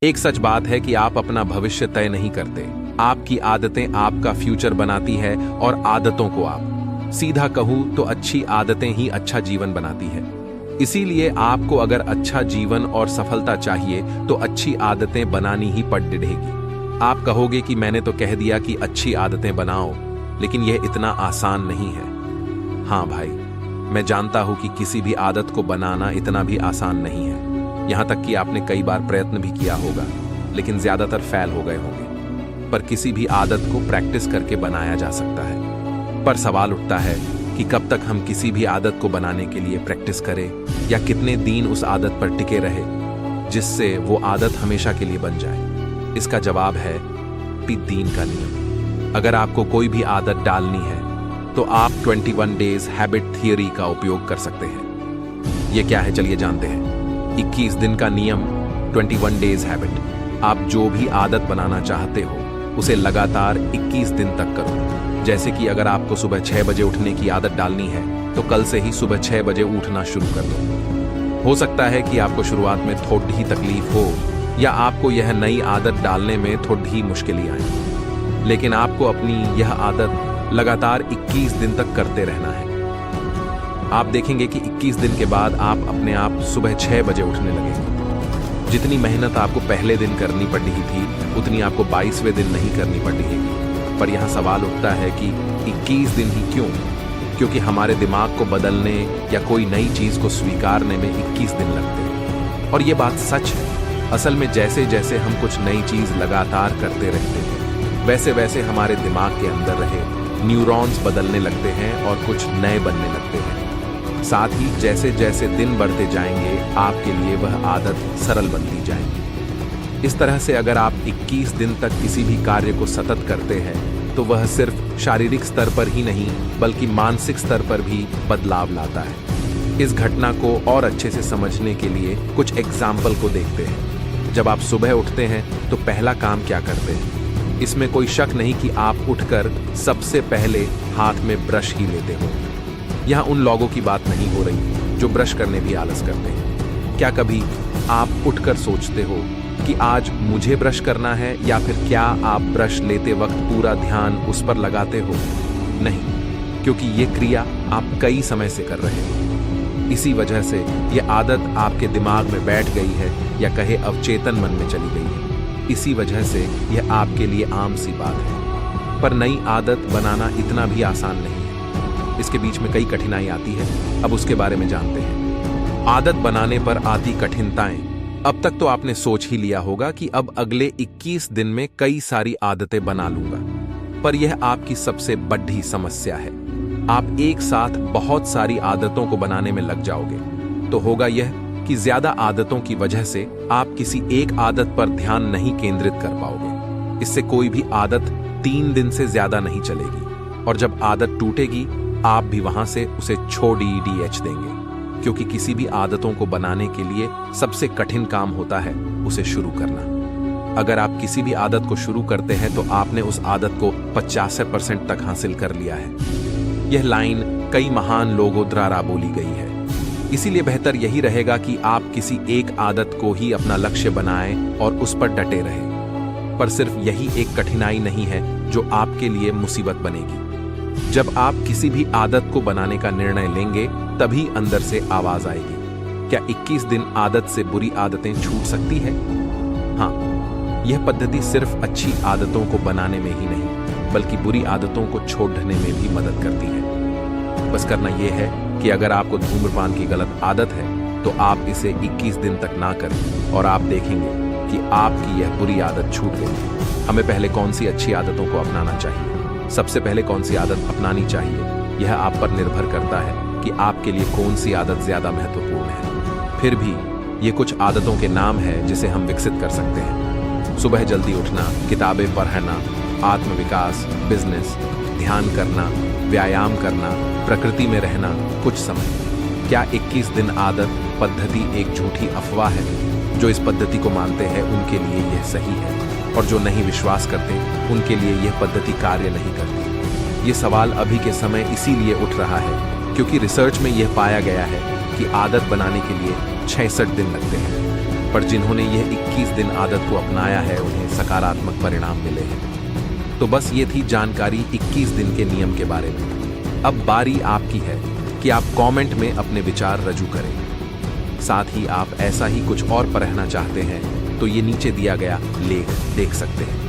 एक सच बात है कि आप अपना भविष्य तय नहीं करते। आपकी आदतें आपका फ्यूचर बनाती है और आदतों को आप, सीधा कहूं तो अच्छी आदतें ही अच्छा जीवन बनाती है। इसीलिए आपको अगर अच्छा जीवन और सफलता चाहिए तो अच्छी आदतें बनानी ही पड़ेगी। आप कहोगे कि मैंने तो कह दिया कि अच्छी आदतें बनाओ, लेकिन यह इतना आसान नहीं है। हाँ भाई, मैं जानता हूं कि किसी भी आदत को बनाना इतना भी आसान नहीं है। यहां तक कि आपने कई बार प्रयत्न भी किया होगा, लेकिन ज्यादातर फेल हो गए होंगे। पर किसी भी आदत को प्रैक्टिस करके बनाया जा सकता है। पर सवाल उठता है कि कब तक हम किसी भी आदत को बनाने के लिए प्रैक्टिस करें, या कितने दिन उस आदत पर टिके रहे जिससे वो आदत हमेशा के लिए बन जाए। इसका जवाब है 30 दिन का नियम। अगर आपको कोई भी आदत डालनी है तो आप 21 डेज हैबिट थियरी का उपयोग कर सकते हैं। यह क्या है, चलिए जानते हैं। 21 दिन का नियम, 21 डेज हैबिट। आप जो भी आदत बनाना चाहते हो उसे लगातार 21 दिन तक करो। जैसे कि अगर आपको सुबह 6 बजे उठने की आदत डालनी है तो कल से ही सुबह 6 बजे उठना शुरू कर दो। हो सकता है कि आपको शुरुआत में थोड़ी ही तकलीफ हो, या आपको यह नई आदत डालने में थोड़ी ही मुश्किलें आए, लेकिन आपको अपनी यह आदत लगातार 21 दिन तक करते रहना है। आप देखेंगे कि 21 दिन के बाद आप अपने आप सुबह 6 बजे उठने लगेंगे। जितनी मेहनत आपको पहले दिन करनी पड़ी थी उतनी आपको 22वें दिन नहीं करनी पड़ेगी। पर यहां सवाल उठता है कि 21 दिन ही क्यों? क्योंकि हमारे दिमाग को बदलने या कोई नई चीज को स्वीकारने में 21 दिन लगते हैं। और ये बात सच है। असल में जैसे जैसे हम कुछ नई चीज लगातार करते रहते हैं, वैसे वैसे हमारे दिमाग के अंदर रहे न्यूरॉन्स बदलने लगते हैं और कुछ नए बनने लगते हैं। साथ ही जैसे जैसे दिन बढ़ते जाएंगे आपके लिए वह आदत सरल बनती जाएगी। इस तरह से अगर आप 21 दिन तक किसी भी कार्य को सतत करते हैं तो वह सिर्फ शारीरिक स्तर पर ही नहीं बल्कि मानसिक स्तर पर भी बदलाव लाता है। इस घटना को और अच्छे से समझने के लिए कुछ एग्जाम्पल को देखते हैं। जब आप सुबह उठते हैं तो पहला काम क्या करते हैं? इसमें कोई शक नहीं कि आप उठकर सबसे पहले हाथ में ब्रश ही लेते हो। यहाँ उन लोगों की बात नहीं हो रही जो ब्रश करने भी आलस करते हैं। क्या कभी आप उठकर सोचते हो कि आज मुझे ब्रश करना है, या फिर क्या आप ब्रश लेते वक्त पूरा ध्यान उस पर लगाते हो? नहीं, क्योंकि ये क्रिया आप कई समय से कर रहे हो। इसी वजह से यह आदत आपके दिमाग में बैठ गई है, या कहे अवचेतन मन में चली गई है। इसी वजह से यह आपके लिए आम सी बात है। पर नई आदत बनाना इतना भी आसान नहीं है। इसके बीच में कई कठिनाई आती है। अब उसके बारे में जानते हैं। आदत बनाने पर आती कठिनाइयां। अब तक तो आपने सोच ही लिया होगा कि अब अगले 21 दिन में कई सारी आदतें बना लूंगा, पर यह आपकी सबसे बड़ी समस्या है। आप एक साथ बहुत सारी आदतों को बनाने में लग जाओगे तो होगा यह कि ज्यादा आदतों की वजह से आप किसी एक आदत पर ध्यान नहीं केंद्रित कर पाओगे। इससे कोई भी आदत 3 दिन से ज्यादा नहीं चलेगी, और जब आदत टूटेगी आप भी वहां से उसे छोड़ देंगे। क्योंकि किसी भी आदतों को बनाने के लिए सबसे कठिन काम होता है उसे शुरू करना। अगर आप किसी भी आदत को शुरू करते हैं तो आपने उस आदत को 85% तक हासिल कर लिया है। यह लाइन कई महान लोगों द्वारा बोली गई है। इसीलिए बेहतर यही रहेगा कि आप किसी एक आदत को ही अपना लक्ष्य बनाएं और उस पर डटे रहें। पर सिर्फ यही एक कठिनाई नहीं है जो आपके लिए मुसीबत बनेगी। जब आप किसी भी आदत को बनाने का निर्णय लेंगे तभी अंदर से आवाज आएगी, क्या 21 दिन आदत से बुरी आदतें छूट सकती है? हाँ, यह पद्धति सिर्फ अच्छी आदतों को बनाने में ही नहीं बल्कि बुरी आदतों को छोड़ने में भी मदद करती है। बस करना यह है कि अगर आपको धूम्रपान की गलत आदत है तो आप इसे 21 दिन तक ना करें, और आप देखेंगे कि आपकी यह बुरी आदत छूट गई। हमें पहले कौन सी अच्छी आदतों को अपनाना चाहिए? सबसे पहले कौन सी आदत अपनानी चाहिए, यह आप पर निर्भर करता है कि आपके लिए कौन सी आदत ज्यादा महत्वपूर्ण है। फिर भी ये कुछ आदतों के नाम है जिसे हम विकसित कर सकते हैं। सुबह जल्दी उठना, किताबें पढ़ना, आत्मविकास, बिजनेस, ध्यान करना, व्यायाम करना, प्रकृति में रहना कुछ समय। क्या 21 दिन आदत पद्धति एक झूठी अफवाह है? जो इस पद्धति को मानते हैं उनके लिए यह सही है, और जो नहीं विश्वास करते उनके लिए यह पद्धति कार्य नहीं करती। ये सवाल अभी के समय इसीलिए उठ रहा है क्योंकि रिसर्च में यह पाया गया है कि आदत बनाने के लिए 66 दिन लगते हैं। पर जिन्होंने यह 21 दिन आदत को अपनाया है उन्हें सकारात्मक परिणाम मिले हैं। तो बस ये थी जानकारी 21 दिन के नियम के बारे में। अब बारी आपकी है कि आप कमेंट में अपने विचार रजू करें। साथ ही आप ऐसा ही कुछ और पढ़ना चाहते हैं तो ये नीचे दिया गया लेख देख सकते हैं।